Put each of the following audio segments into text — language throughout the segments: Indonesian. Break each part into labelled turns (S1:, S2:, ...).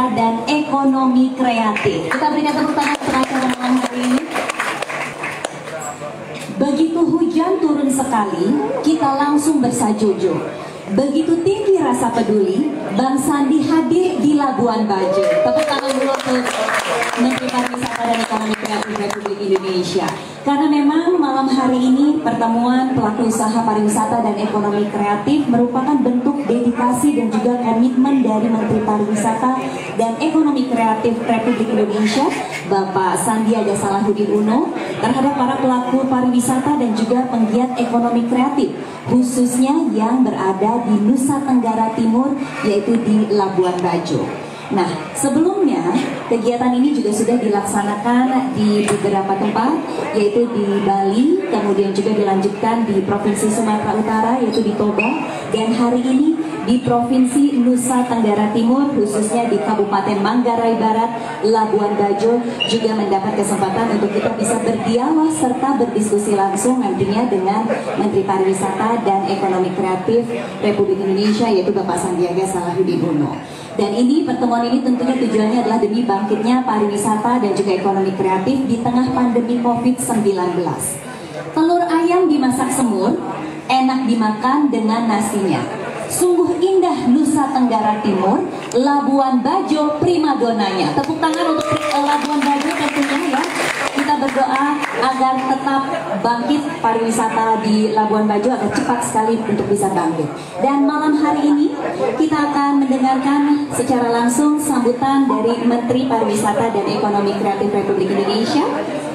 S1: pariwisata dan ekonomi kreatif. Kita berikan tepuk tangan untuk acara malam hari ini. Begitu hujan turun sekali, kita langsung bersajojo. Begitu tinggi rasa peduli, Bang Sandi hadir di Labuan Bajo. Tepuk tangan dulu untuk Menteri Pariwisata dan Ekonomi Kreatif Republik Indonesia. Karena memang malam hari ini pertemuan pelaku usaha pariwisata dan ekonomi kreatif merupakan bentuk dedikasi dan juga komitmen dari Menteri Pariwisata dan Ekonomi Kreatif Republik Indonesia, Bapak Sandiaga Salahuddin Uno, terhadap para pelaku pariwisata dan juga penggiat ekonomi kreatif, khususnya yang berada di Nusa Tenggara Timur, yaitu di Labuan Bajo. Nah, sebelumnya kegiatan ini juga sudah dilaksanakan di beberapa tempat, yaitu di Bali, kemudian juga dilanjutkan di Provinsi Sumatera Utara, yaitu di Toba, dan hari ini di Provinsi Nusa Tenggara Timur, khususnya di Kabupaten Manggarai Barat, Labuan Bajo, juga mendapat kesempatan untuk kita bisa berdialog serta berdiskusi langsung nantinya dengan Menteri Pariwisata dan Ekonomi Kreatif Republik Indonesia, yaitu Bapak Sandiaga Salahuddin Uno. Dan ini pertemuan ini tentunya tujuannya adalah demi bangkitnya pariwisata dan juga ekonomi kreatif di tengah pandemi COVID-19. Telur ayam dimasak semur, enak dimakan dengan nasinya. Sungguh indah Nusa Tenggara Timur, Labuan Bajo primadonanya. Tepuk tangan untuk Labuan Bajo tentunya ya. Kita berdoa agar tetap bangkit pariwisata di Labuan Bajo, agar cepat sekali untuk bisa bangkit. Dan malam hari ini kita akan mendengarkan secara langsung sambutan dari Menteri Pariwisata dan Ekonomi Kreatif Republik Indonesia.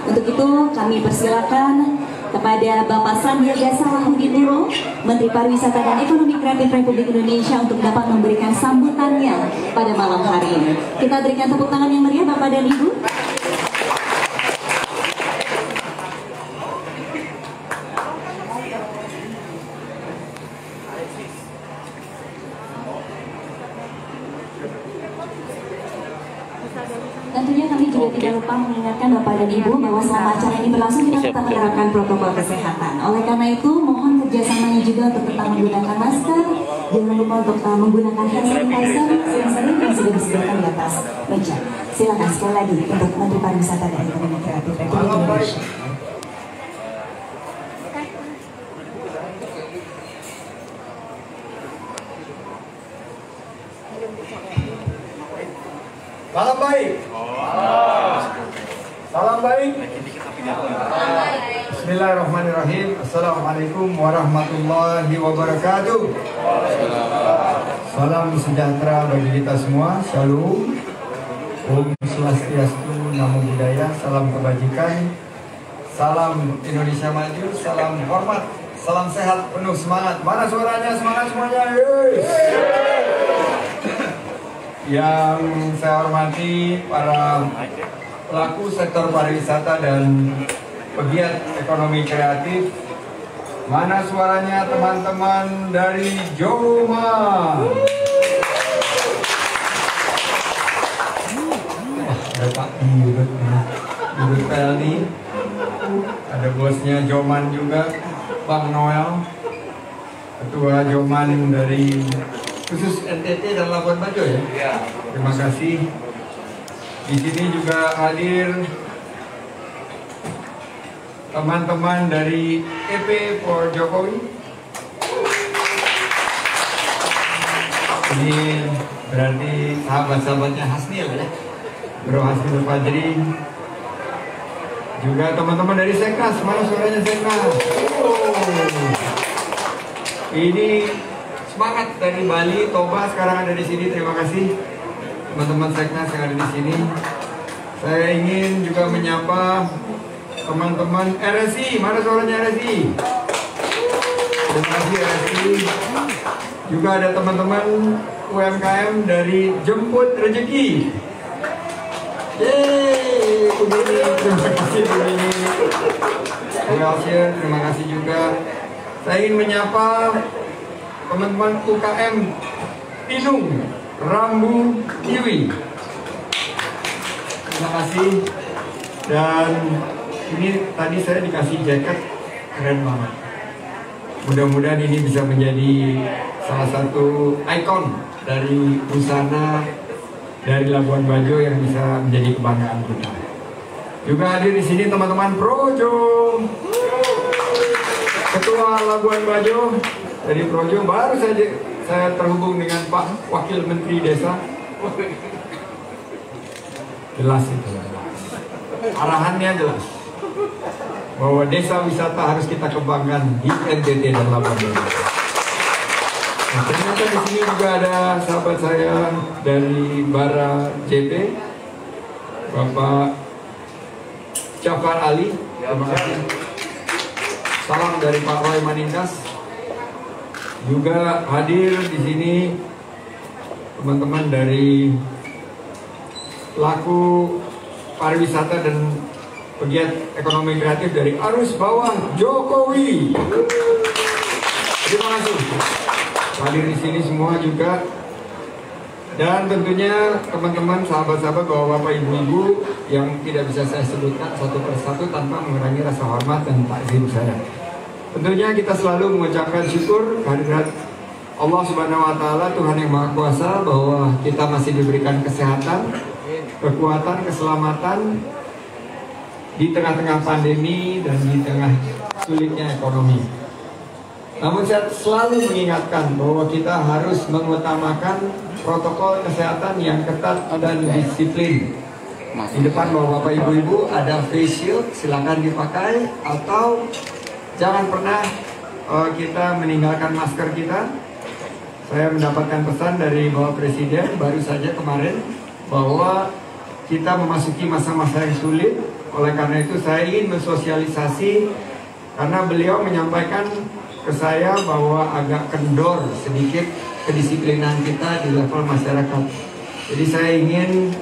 S1: Untuk itu kami persilakan kepada Bapak Sandiaga Salahuddin Uno, Menteri Pariwisata dan Ekonomi Kreatif Republik Indonesia, untuk dapat memberikan sambutannya pada malam hari ini. Kita berikan tepuk tangan yang meriah Bapak dan Ibu. Tentunya kami juga tidak lupa mengingatkan Bapak dan Ibu bahwa selama acara ini berlangsung kita tetap menerapkan protokol kesehatan. Oleh karena itu, mohon kerjasamanya juga untuk tetap menggunakan masker, jangan lupa untuk menggunakan hand sanitizer sering-sering yang sudah disediakan di atas meja. Silakan sekali lagi untuk Menteri Pariwisata dan Ekonomi Kreatif Republik Indonesia.
S2: Salam baik. Salam baik. Bismillahirrahmanirrahim. Assalamualaikum warahmatullahi wabarakatuh. Salam sejahtera bagi kita semua. Shalom. Om Swastiastu, Namo Buddhaya. Salam kebajikan. Salam Indonesia maju. Salam hormat. Salam sehat, penuh semangat. Mana suaranya? Semangat semuanya. Yes. Yang saya hormati para pelaku sektor pariwisata dan pegiat ekonomi kreatif. Mana suaranya teman-teman dari Joma? Ada Pak Dirut Pelni, ada bosnya Joman juga, Bang Noel, ketua Joman dari khusus NTT dan Labuan Bajo ya. Terima kasih. Di sini juga hadir teman-teman dari EP for Jokowi. Ini berarti sahabat-sahabatnya Hasnil ya, Bro Hasnil Fajri. Juga teman-teman dari Seknas. Mana suaranya Seknas? Ini semangat dari Bali, Toba sekarang ada di sini. Terima kasih teman-teman Seknas yang ada di sini. Saya ingin juga menyapa teman-teman RSI. Mana suaranya RSI? Terima kasih RSI. Juga ada teman-teman UMKM dari Jemput Rezeki. Yeay, terima kasih Budi. Terima kasih juga. Saya ingin menyapa teman-teman UKM Pinung Rambu Kiwi. Terima kasih. Dan ini tadi saya dikasih jaket, keren banget. Mudah-mudahan ini bisa menjadi salah satu ikon dari busana dari Labuan Bajo yang bisa menjadi kebanggaan kita. Juga hadir di sini teman-teman Projo, Ketua Labuan Bajo dari Projo. Baru saja saya terhubung dengan Pak Wakil Menteri Desa. Jelas itu, arahannya jelas bahwa desa wisata harus kita kembangkan di NTT dan Labuan Bajo. Nah, ternyata di sini juga ada sahabat saya dari Bara JP, Bapak Jafar Ali. Terima kasih. Salam dari Pak Roy Maningkas. Juga hadir di sini teman-teman dari pelaku pariwisata dan pegiat ekonomi kreatif dari Arus Bawah Jokowi. Terima kasih hadir di sini semua juga. Dan tentunya teman-teman, sahabat-sahabat, bapak-bapak, ibu-ibu yang tidak bisa saya sebutkan satu persatu tanpa mengurangi rasa hormat dan takzim saya. Tentunya kita selalu mengucapkan syukur kehadirat Allah Subhanahu wa Ta'ala, Tuhan yang Maha Kuasa, bahwa kita masih diberikan kesehatan, kekuatan, keselamatan di tengah-tengah pandemi dan di tengah sulitnya ekonomi. Namun saya selalu mengingatkan bahwa kita harus mengutamakan protokol kesehatan yang ketat dan disiplin. Di depan bapak-bapak, ibu-ibu ada face shield, silakan dipakai, atau jangan pernah kita meninggalkan masker kita. Saya mendapatkan pesan dari Bapak Presiden baru saja kemarin bahwa kita memasuki masa-masa yang sulit. Oleh karena itu saya ingin mensosialisasi, karena beliau menyampaikan ke saya bahwa agak kendor sedikit kedisiplinan kita di level masyarakat. Jadi saya ingin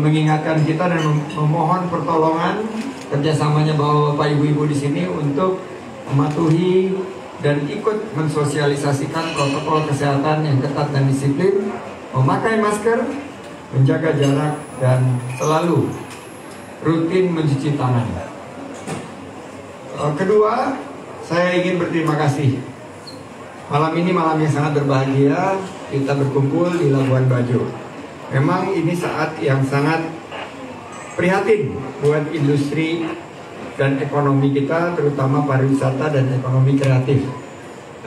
S2: mengingatkan kita dan memohon pertolongan kerjasamanya bapak ibu-ibu di sini untuk mematuhi dan ikut mensosialisasikan protokol kesehatan yang ketat dan disiplin, memakai masker, menjaga jarak, dan selalu rutin mencuci tangan. Kedua, saya ingin berterima kasih. Malam ini malam yang sangat berbahagia, kita berkumpul di Labuan Bajo. Memang ini saat yang sangat prihatin buat industri dan ekonomi kita, terutama pariwisata dan ekonomi kreatif.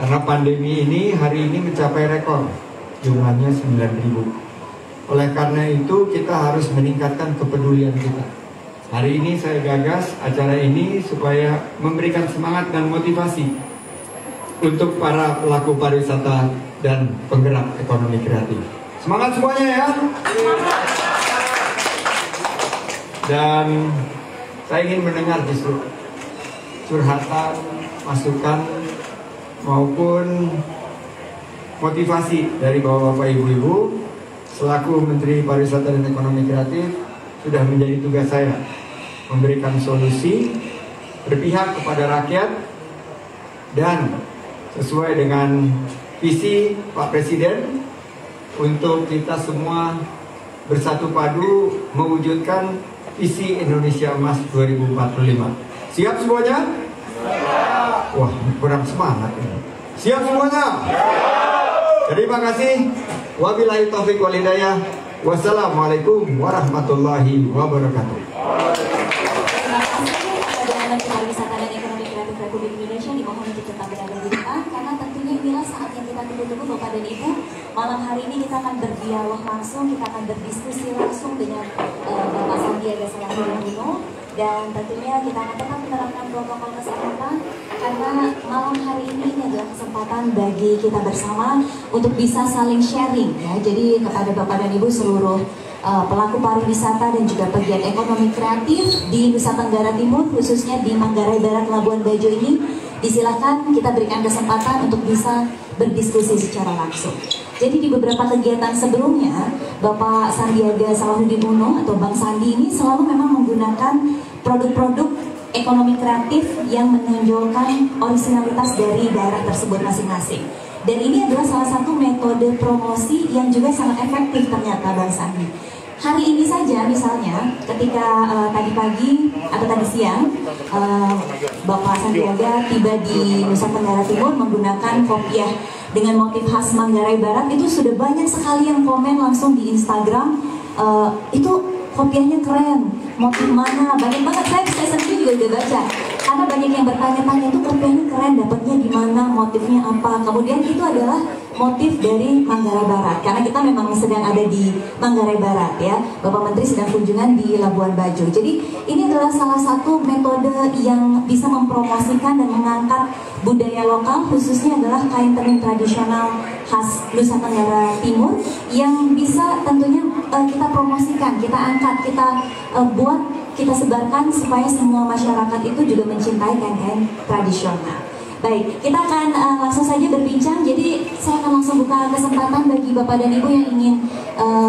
S2: Karena pandemi ini hari ini mencapai rekor, jumlahnya 9.000. Oleh karena itu kita harus meningkatkan kepedulian kita. Hari ini saya gagas acara ini supaya memberikan semangat dan motivasi untuk para pelaku pariwisata dan penggerak ekonomi kreatif. Semangat semuanya ya! Dan saya ingin mendengar justru curhatan, masukan, maupun motivasi dari bapak-bapak, ibu-ibu. Selaku Menteri Pariwisata dan Ekonomi Kreatif, sudah menjadi tugas saya memberikan solusi, berpihak kepada rakyat, dan sesuai dengan visi Pak Presiden untuk kita semua bersatu padu mewujudkan visi Indonesia Emas 2045. Siap semuanya? Wah, kurang semangat ini. Siap semuanya? Terima kasih. Wabillahi taufiq wal hidayah. Wassalamualaikum warahmatullahi wabarakatuh.
S1: Pariwisata dan Ekonomi Kreatif Republik Indonesia dimohon untuk tetap berada di depan, karena tentunya inilah saat yang kita tunggu-tunggu Bapak dan Ibu. Malam hari ini kita akan berdialog langsung, kita akan berdiskusi langsung dengan Bapak Sandiaga Salahuddin Uno, dan tentunya kita akan tetap menerapkan protokol kesehatan, karena malam hari ini adalah kesempatan bagi kita bersama untuk bisa saling sharing ya. Jadi kepada Bapak dan Ibu seluruh pelaku pariwisata dan juga pegiat ekonomi kreatif di Nusa Tenggara Timur, khususnya di Manggarai Barat, Labuan Bajo ini, disilakan kita berikan kesempatan untuk bisa berdiskusi secara langsung. Jadi di beberapa kegiatan sebelumnya, Bapak Sandiaga Salahuddin Uno atau Bang Sandi ini selalu memang menggunakan produk-produk ekonomi kreatif yang menonjolkan originalitas dari daerah tersebut masing-masing. Dan ini adalah salah satu metode promosi yang juga sangat efektif ternyata Bang Sandi. Hari ini saja misalnya ketika tadi pagi atau tadi siang Bapak Sandiaga tiba di Nusa Tenggara Timur menggunakan kopiah dengan motif khas Manggarai Barat, itu sudah banyak sekali yang komen langsung di Instagram, itu kopiahnya keren, motif mana, banyak banget. Saya sendiri juga udah baca, karena banyak yang bertanya-tanya itu kopiahnya keren, dapatnya di mana, motifnya apa. Kemudian itu adalah motif dari Manggarai Barat, karena kita memang sedang ada di Manggarai Barat ya, Bapak Menteri sedang kunjungan di Labuan Bajo. Jadi ini adalah salah satu metode yang bisa mempromosikan dan mengangkat budaya lokal, khususnya adalah kain tenun tradisional khas Nusa Tenggara Timur yang bisa tentunya kita promosikan, kita angkat, kita buat, kita sebarkan supaya semua masyarakat itu juga mencintai kain-kain tradisional. Baik, kita akan langsung saja berbincang. Jadi saya akan langsung buka kesempatan bagi Bapak dan Ibu yang ingin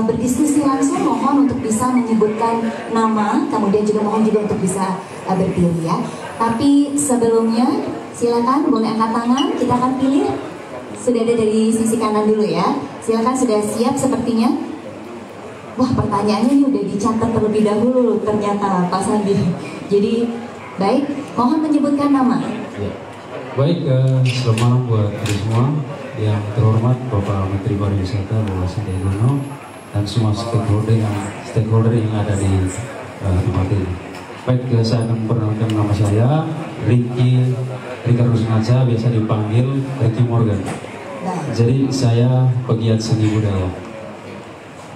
S1: berdiskusi langsung. Mohon untuk bisa menyebutkan nama, kemudian juga mohon juga untuk bisa berdiri ya. Tapi sebelumnya silakan boleh angkat tangan, kita akan pilih. Sudah ada dari sisi kanan dulu ya. Silakan, sudah siap sepertinya. Wah, pertanyaannya ini udah dicatat terlebih dahulu ternyata Pak Sandi. Jadi baik, mohon menyebutkan nama.
S3: Ya. Baik, selamat malam buat kita semua. Yang terhormat Bapak Menteri Pariwisata Bapak Sandiaga Uno dan semua stakeholder yang ada di tempat ini. Baik, saya akan memperkenalkan nama saya Ricky Rusnaca, biasa dipanggil Ricky Morgan. Jadi saya pegiat seni budaya.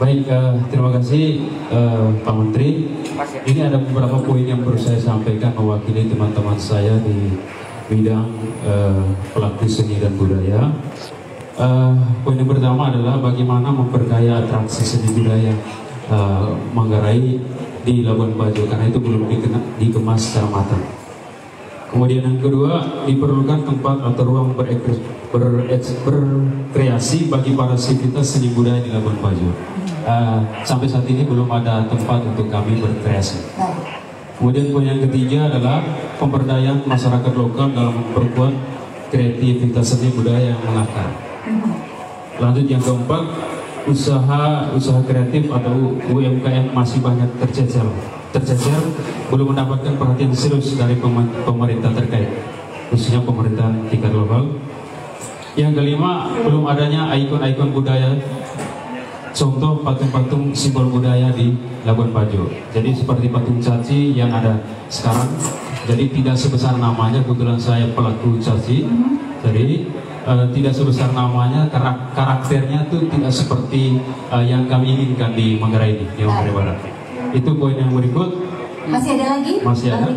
S3: Baik, terima kasih Pak Menteri. Ini ada beberapa poin yang perlu saya sampaikan mewakili teman-teman saya di bidang pelaku seni dan budaya. Poin yang pertama adalah bagaimana memperkaya atraksi seni budaya Manggarai di Labuan Bajo, karena itu belum dikemas secara matang. Kemudian yang kedua, diperlukan tempat atau ruang berkreasi bagi para sivitas seni budaya di Labuan Bajo. Sampai saat ini belum ada tempat untuk kami berkreasi. Kemudian poin yang ketiga adalah pemberdayaan masyarakat lokal dalam memperkuat kreativitas seni budaya yang mengakar. Lanjut yang keempat, usaha kreatif atau UMKM masih banyak tercecer, belum mendapatkan perhatian serius dari pemerintah terkait, khususnya pemerintahan tingkat global. Yang kelima, belum adanya ikon-ikon budaya, contoh patung-patung simbol budaya di Labuan Bajo. Jadi seperti patung caci yang ada sekarang, jadi tidak sebesar namanya, kebetulan saya pelaku caci, jadi tidak sebesar namanya, karakternya tuh tidak seperti yang kami inginkan di Manggarai ini, di Manggarai Barat. Itu poin yang berikut.
S1: Masih ada lagi?
S3: Masih ada.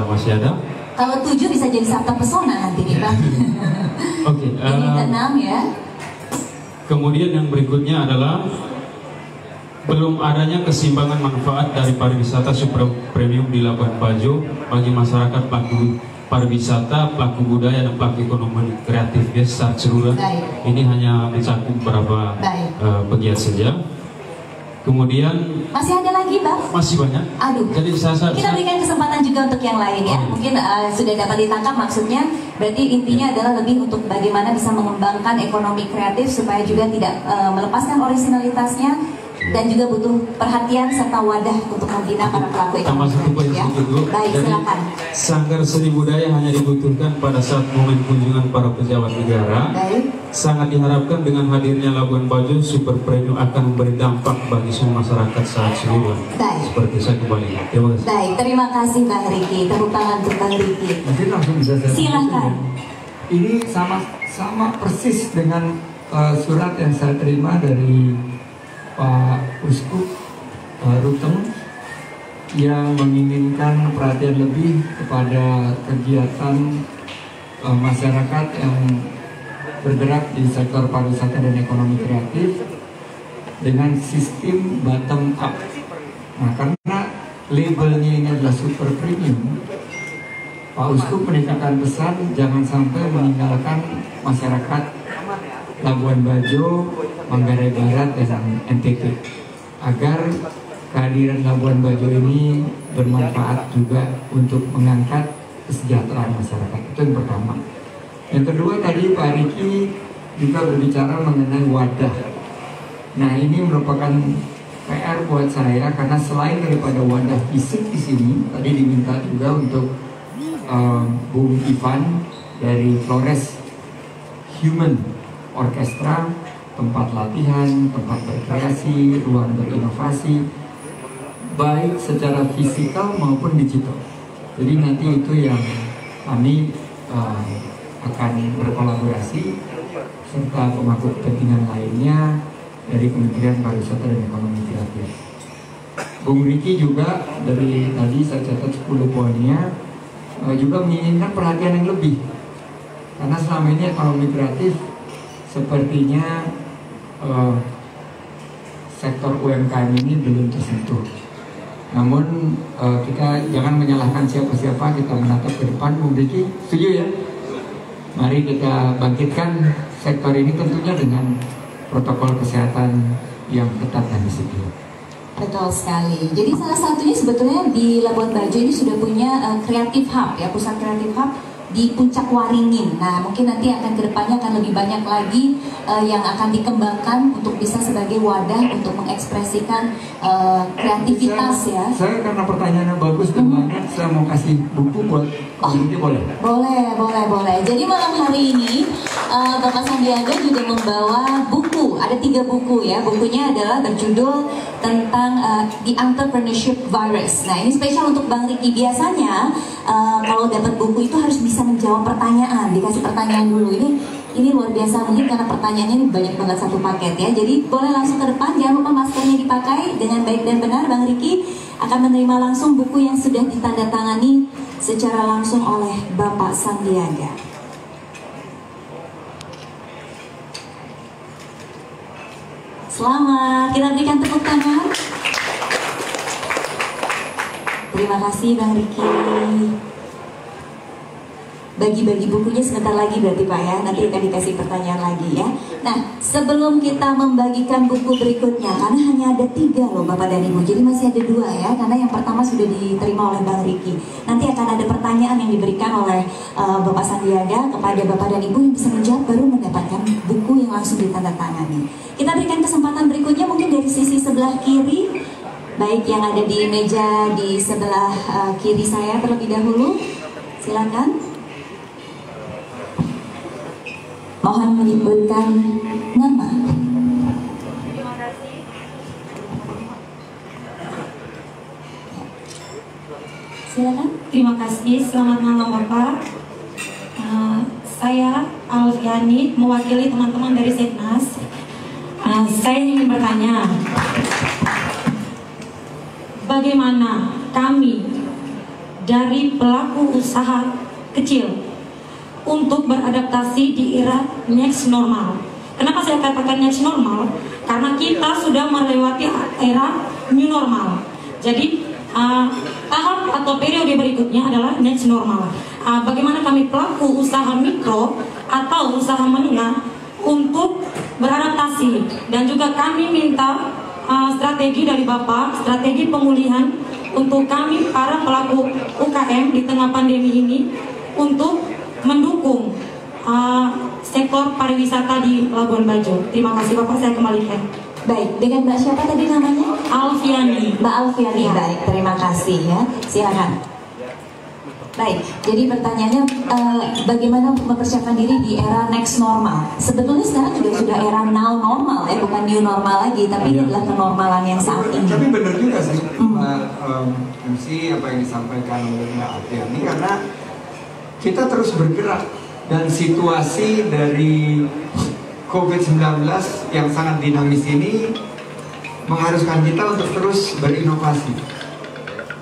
S3: Masih ada.
S1: Kalau 7 bisa jadi sabta pesona nanti nih Pak.
S3: Oke.
S1: Ini ke-6 ya.
S3: Kemudian yang berikutnya adalah belum adanya keseimbangan manfaat dari pariwisata super premium di Labuan Bajo bagi masyarakat pelaku pariwisata, pelaku budaya dan pelaku ekonomi kreatif ya secara keseluruhan. Ini hanya mencakup beberapa pegiat saja. Kemudian
S1: masih ada lagi, Bang?
S3: Masih banyak.
S1: Aduh.
S3: Jadi kita
S1: berikan kesempatan juga untuk yang lain ya. Mungkin sudah dapat ditangkap maksudnya. Berarti intinya adalah lebih untuk bagaimana bisa mengembangkan ekonomi kreatif supaya juga tidak melepaskan originalitasnya dan juga butuh perhatian serta wadah untuk membina para pelaku ekonomi. Ya. Baik, silakan.
S3: Sanggar seni budaya hanya dibutuhkan pada saat momen kunjungan para pejabat negara.
S1: Baik.
S3: Sangat diharapkan dengan hadirnya Labuan Bajo super premium akan memberi dampak bagi semua masyarakat saat seluruh. Seperti saya kembali. Terima kasih.
S1: Baik, terima kasih Bang Ricky. Tepuk tangan untuk Bang Ricky.
S2: Mungkin langsung bisa saya
S1: silakan.
S2: Ini sama persis dengan surat yang saya terima dari Pak Uskup Ruteng yang menginginkan perhatian lebih kepada kegiatan masyarakat yang bergerak di sektor pariwisata dan ekonomi kreatif dengan sistem bottom up. Nah, karena labelnya ini adalah super premium, Pak Uskup meningkatkan pesan jangan sampai meninggalkan masyarakat Labuan Bajo, Manggarai Barat, dan NTT, agar kehadiran Labuan Bajo ini bermanfaat juga untuk mengangkat kesejahteraan masyarakat. Itu yang pertama. Yang kedua, tadi Pak Riki juga berbicara mengenai wadah. Nah, ini merupakan PR buat saya karena selain daripada wadah fisik di sini, tadi diminta juga untuk Bung Ivan dari Flores human, orkestra, tempat latihan, tempat berkreasi, ruang berinovasi, baik secara fisikal maupun digital. Jadi nanti itu yang kami akan berkolaborasi serta pemangku kepentingan lainnya dari Kementerian Pariwisata dan Ekonomi Kreatif. Bung Riki juga dari tadi saya catat 10 poinnya juga menginginkan perhatian yang lebih, karena selama ini ekonomi kreatif sepertinya sektor UMKM ini belum tersentuh. Namun kita jangan menyalahkan siapa-siapa, kita menatap ke depan. Bung Riki, setuju ya? Mari kita bangkitkan sektor ini tentunya dengan protokol kesehatan yang ketat dan disiplin.
S1: Betul sekali. Jadi salah satunya sebetulnya di Labuan Bajo ini sudah punya Creative Hub ya, pusat Creative Hub di Puncak Waringin. Nah, mungkin nanti akan kedepannya akan lebih banyak lagi yang akan dikembangkan untuk bisa sebagai wadah untuk mengekspresikan kreativitas ya.
S2: Saya karena pertanyaannya bagus dan banyak, saya mau kasih buku buat ini boleh?
S1: Boleh. Jadi malam hari ini Bapak Sandiaga juga membawa buku. Ada 3 buku ya. Bukunya adalah berjudul tentang The Entrepreneurship Virus. Nah, ini spesial untuk Bang Riki. Biasanya kalau dapat buku itu harus bisa menjawab pertanyaan. Dikasih pertanyaan dulu. Ini luar biasa mungkin karena pertanyaannya banyak banget satu paket ya. Jadi boleh langsung ke depan. Jangan lupa maskernya dipakai dengan baik dan benar. Bang Riki akan menerima langsung buku yang sudah ditandatangani secara langsung oleh Bapak Sandiaga. Selamat, kita berikan tepuk tangan. Terima kasih Bang Riki. Bagi-bagi bukunya sebentar lagi berarti Pak ya. Nanti akan dikasih pertanyaan lagi ya. Nah, sebelum kita membagikan buku berikutnya, karena hanya ada 3 loh Bapak dan Ibu, jadi masih ada 2 ya. Karena yang pertama sudah diterima oleh Bang Riki. Nanti akan ada pertanyaan yang diberikan oleh Bapak Sandiaga kepada Bapak dan Ibu yang bisa menjawab, baru mendapatkan buku yang langsung ditandatangani. Kita berikan kesempatan berikutnya mungkin dari sisi sebelah kiri, baik yang ada di meja di sebelah kiri saya terlebih dahulu. Silakan. Mohon menyebutkan nama.
S4: Terima kasih.
S1: Silakan.
S4: Terima kasih. Selamat malam Bapak. Saya Alfiani mewakili teman-teman dari Setnas. Saya ingin bertanya, bagaimana kami dari pelaku usaha kecil untuk beradaptasi di era next normal? Kenapa saya katakan next normal? Karena kita sudah melewati era new normal. Jadi tahap atau periode berikutnya adalah next normal. Bagaimana kami pelaku usaha mikro atau usaha menengah untuk beradaptasi, dan juga kami minta strategi dari Bapak, strategi pemulihan untuk kami para pelaku UKM di tengah pandemi ini untuk mendukung sektor pariwisata di Labuan Bajo. Terima kasih Bapak, saya kembalikan.
S1: Baik, dengan Mbak siapa tadi namanya?
S4: Alfiani.
S1: Mbak Alfiani, ya. Baik, terima kasih ya. Silakan. Baik, jadi pertanyaannya bagaimana untuk mempersiapkan diri di era next normal? Sebetulnya sekarang juga sudah era now normal ya, bukan new normal lagi, tapi ini adalah kenormalan yang saat ini.
S2: Tapi benar juga sih, MC apa yang disampaikan oleh Mbak Alfiani, karena kita terus bergerak dan situasi dari COVID-19 yang sangat dinamis ini mengharuskan kita untuk terus berinovasi.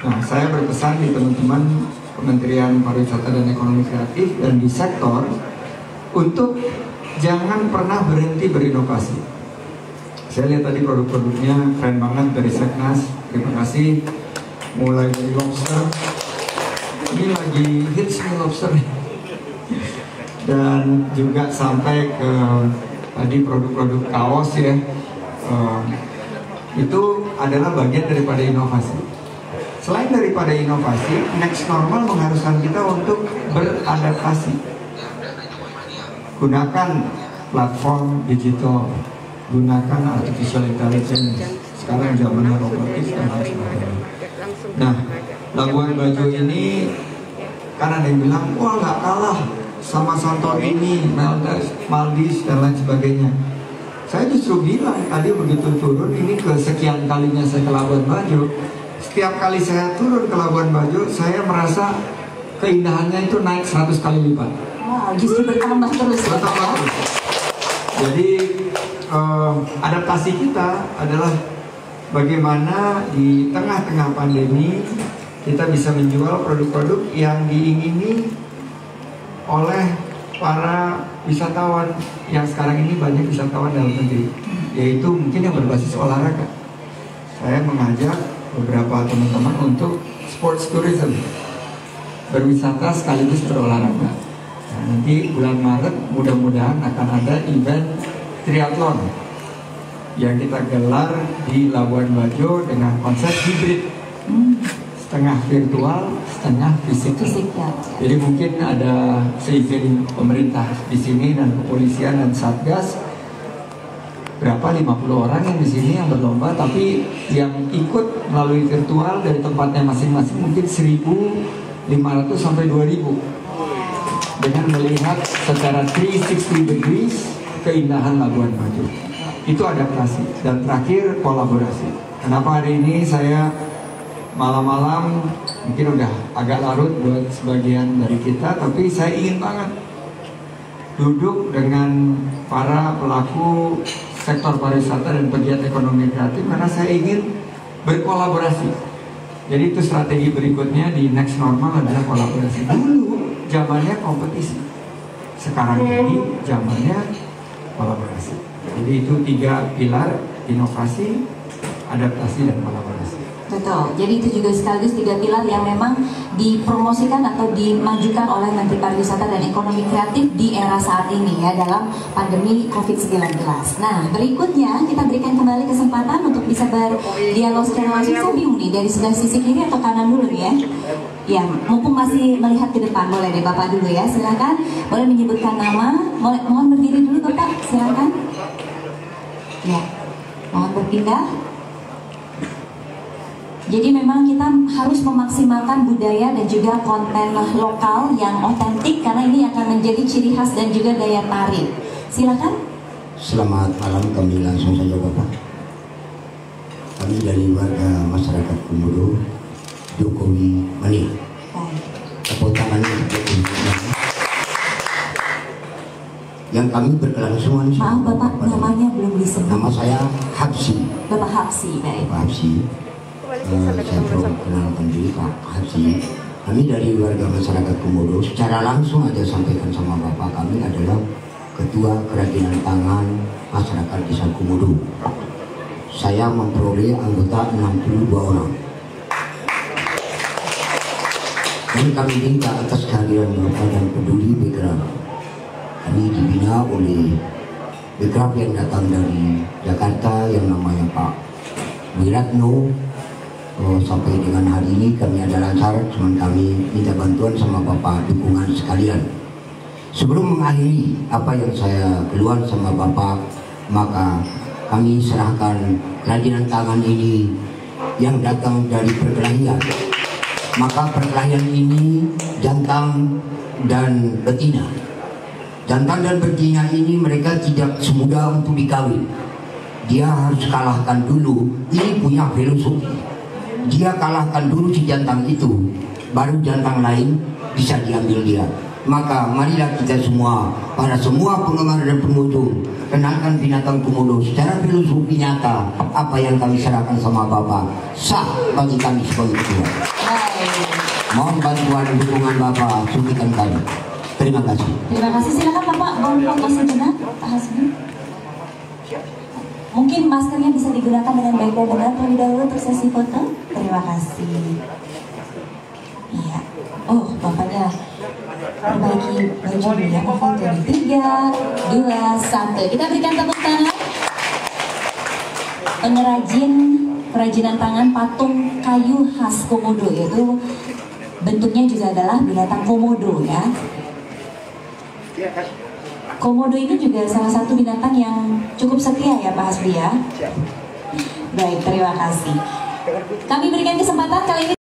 S2: Nah, saya berpesan di teman-teman Kementerian Pariwisata dan Ekonomi Kreatif dan di sektor untuk jangan pernah berhenti berinovasi. Saya lihat tadi produk-produknya keren banget dari Setnas. Terima kasih. Mulai dari lobster, ini lagi hits nih lobster, dan juga sampai ke tadi produk-produk kaos ya. Itu adalah bagian daripada inovasi. Selain daripada inovasi, next normal mengharuskan kita untuk beradaptasi. Gunakan platform digital, gunakan artificial intelligence. Sekarang zamannya robotik dan lain sebagainya. Nah, Labuan Bajo ini kan ada yang bilang, wah nggak kalah sama Santorini, Maldives dan lain sebagainya. Saya justru bilang tadi begitu turun ini kesekian kalinya saya ke Labuan Bajo. Setiap kali saya turun ke Labuan Bajo, saya merasa keindahannya itu naik 100 kali lipat.
S1: Wow, justru bertambah terus.
S2: Bertambah terus. Jadi adaptasi kita adalah bagaimana di tengah-tengah pandemi kita bisa menjual produk-produk yang diingini oleh para wisatawan yang sekarang ini banyak wisatawan dalam negeri, yaitu mungkin yang berbasis olahraga. Saya mengajak beberapa teman-teman untuk sports tourism, berwisata sekaligus berolahraga. Nah, nanti bulan Maret mudah-mudahan akan ada event triathlon yang kita gelar di Labuan Bajo dengan konsep hibrid, setengah virtual, setengah fisik.
S1: Ya.
S2: Jadi mungkin ada seizin pemerintah di sini dan kepolisian dan satgas, berapa 50 orang yang di sini yang berlomba, tapi yang ikut melalui virtual dari tempatnya masing-masing mungkin 1.500 sampai 2.000 dengan melihat secara 360 degrees keindahan Labuan Bajo. Itu adaptasi. Dan terakhir kolaborasi. Kenapa hari ini saya malam-malam mungkin udah agak larut buat sebagian dari kita, tapi saya ingin banget duduk dengan para pelaku sektor pariwisata dan pegiat ekonomi kreatif karena saya ingin berkolaborasi. Jadi itu strategi berikutnya di next normal adalah kolaborasi. Dulu zamannya kompetisi, sekarang ini zamannya kolaborasi. Jadi itu 3 pilar: inovasi, adaptasi, dan kolaborasi.
S1: Betul, jadi itu juga sekaligus 3 pilar yang memang dipromosikan atau dimajukan oleh Menteri Pariwisata dan Ekonomi Kreatif di era saat ini ya, dalam pandemi COVID-19. Nah, berikutnya kita berikan kembali kesempatan untuk bisa berdialog secara langsung. Saya bingung nih, dari sebelah sisi kiri atau kanan dulu nih ya. Ya, mumpung masih melihat ke depan, boleh deh Bapak dulu ya, silakan. Boleh menyebutkan nama, mohon berdiri dulu Bapak, silakan. Ya, mohon berpindah. Jadi memang kita harus memaksimalkan budaya dan juga konten lokal yang otentik karena ini akan menjadi ciri khas dan juga daya tarik. Silakan.
S5: Selamat malam, kami langsung saja Bapak. Kami dari warga masyarakat Komodo, Jokowi Mani. Tepuk tangan untuk yang kami berkelangsungan.
S1: Maaf Bapak, namanya belum disebut.
S5: Nama saya Habsi.
S1: Bapak Habsi, baik.
S5: Bapak Habsi. Saya perkenalkan diri Pak Habsi. Kami dari warga masyarakat Komodo, secara langsung aja sampaikan sama Bapak, kami adalah Ketua Kerajinan Tangan Masyarakat Desa Komodo. Saya memperoleh anggota 62 orang. Dan kami minta atas kehadiran Bapak dan peduli Bekraf. Kami dibina oleh Bekraf yang datang dari Jakarta yang namanya Pak Wiratno. Sampai dengan hari ini kami ada lancar, cuman kami minta bantuan sama Bapak, dukungan sekalian. Sebelum mengakhiri apa yang saya keluar sama Bapak, maka kami serahkan kerajinan tangan ini yang datang dari perkelahian. Maka perkelahian ini jantan dan betina. Jantan dan betina ini mereka tidak semudah untuk dikawin. Dia harus kalahkan dulu, ini punya filosofi. Dia kalahkan dulu si jantan itu, baru jantan lain bisa diambil dia. Maka marilah kita semua, para semua penggemar dan pengunjung, kenalkan binatang Komodo secara filosofi nyata. Apa yang kami serahkan sama Bapak sah bagi kami sebagai ketua. Mohon bantuan dukungan Bapak, suntikan kami. Terima kasih.
S1: Terima kasih. Silakan Bapak, boleh foto sejenak, Pak Hasbi. Mungkin maskernya bisa digunakan dengan baik dan benar terlebih dahulu untuk sesi foto. Terima kasih. Iya. Oh, Bapaknya berbagi baju ya. Foto di 3, 2, 1. Kita berikan tepuk tangan. Pengrajin kerajinan tangan patung kayu khas Komodo, yaitu bentuknya juga adalah binatang Komodo ya. Komodo ini juga salah satu binatang yang cukup setia ya Pak Hasbi ya. Baik, terima kasih. Kami berikan kesempatan kali ini